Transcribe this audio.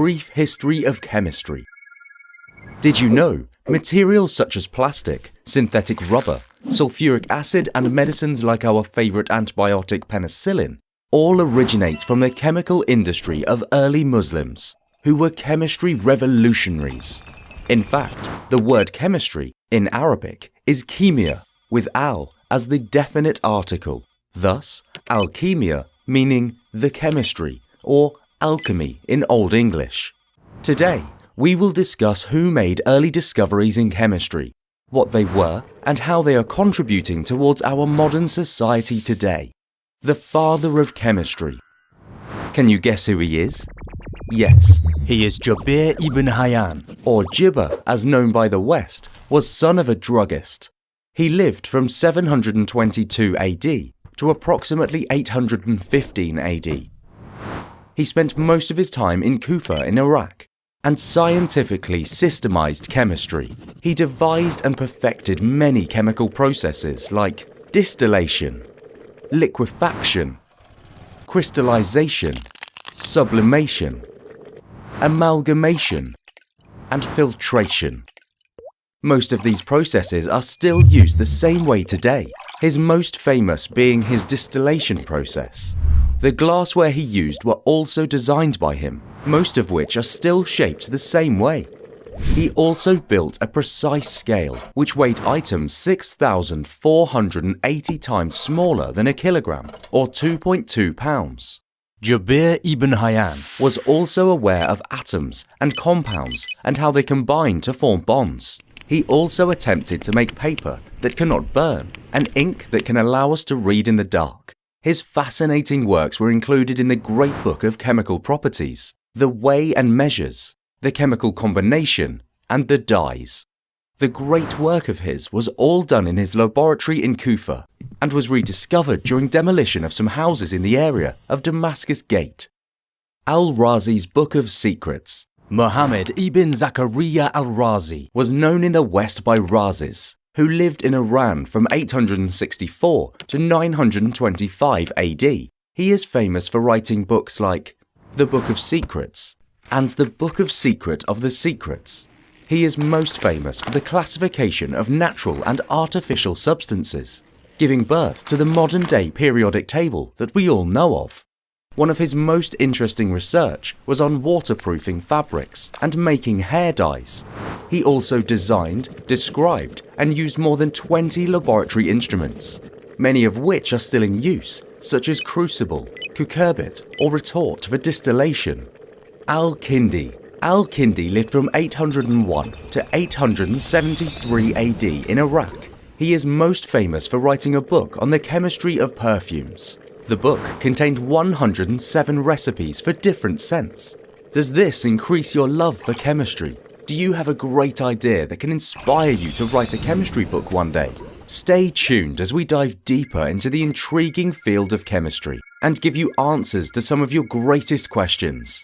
brief history of chemistry. Did you know materials such as plastic, synthetic rubber, sulfuric acid and medicines like our favorite antibiotic penicillin all originate from the chemical industry of early Muslims, who were chemistry revolutionaries? In fact, the word chemistry in Arabic is kimia, with al as the definite article. Thus, alchemia meaning the chemistry, or alchemy in Old English. Today, we will discuss who made early discoveries in chemistry, what they were, and how they are contributing towards our modern society today. The father of chemistry. Can you guess who he is? Yes, he is Jabir ibn Hayyan, or Jibber as known by the West, was son of a druggist. He lived from 722 AD to approximately 815 AD. He spent most of his time in Kufa in Iraq and scientifically systemized chemistry. He devised and perfected many chemical processes like distillation, liquefaction, crystallization, sublimation, amalgamation, and filtration. Most of these processes are still used the same way today, his most famous being his distillation process. The glassware he used were also designed by him, most of which are still shaped the same way. He also built a precise scale which weighed items 6,480 times smaller than a kilogram, or 2.2 pounds. Jabir ibn Hayyan was also aware of atoms and compounds and how they combine to form bonds. He also attempted to make paper that cannot burn and ink that can allow us to read in the dark. His fascinating works were included in the Great Book of Chemical Properties, the Weigh and Measures, the Chemical Combination, and the Dyes. The great work of his was all done in his laboratory in Kufa and was rediscovered during demolition of some houses in the area of Damascus Gate. Al-Razi's Book of Secrets. Muhammad ibn Zakaria al-Razi was known in the West by Razis, who lived in Iran from 864 to 925 AD. He is famous for writing books like The Book of Secrets and The Book of Secret of the Secrets. He is most famous for the classification of natural and artificial substances, giving birth to the modern-day periodic table that we all know of. One of his most interesting research was on waterproofing fabrics and making hair dyes. He also designed, described, and used more than 20 laboratory instruments, many of which are still in use, such as crucible, cucurbit, or retort for distillation. Al-Kindi. Al-Kindi lived from 801 to 873 AD in Iraq. He is most famous for writing a book on the chemistry of perfumes. The book contained 107 recipes for different scents. Does this increase your love for chemistry? Do you have a great idea that can inspire you to write a chemistry book one day? Stay tuned as we dive deeper into the intriguing field of chemistry and give you answers to some of your greatest questions.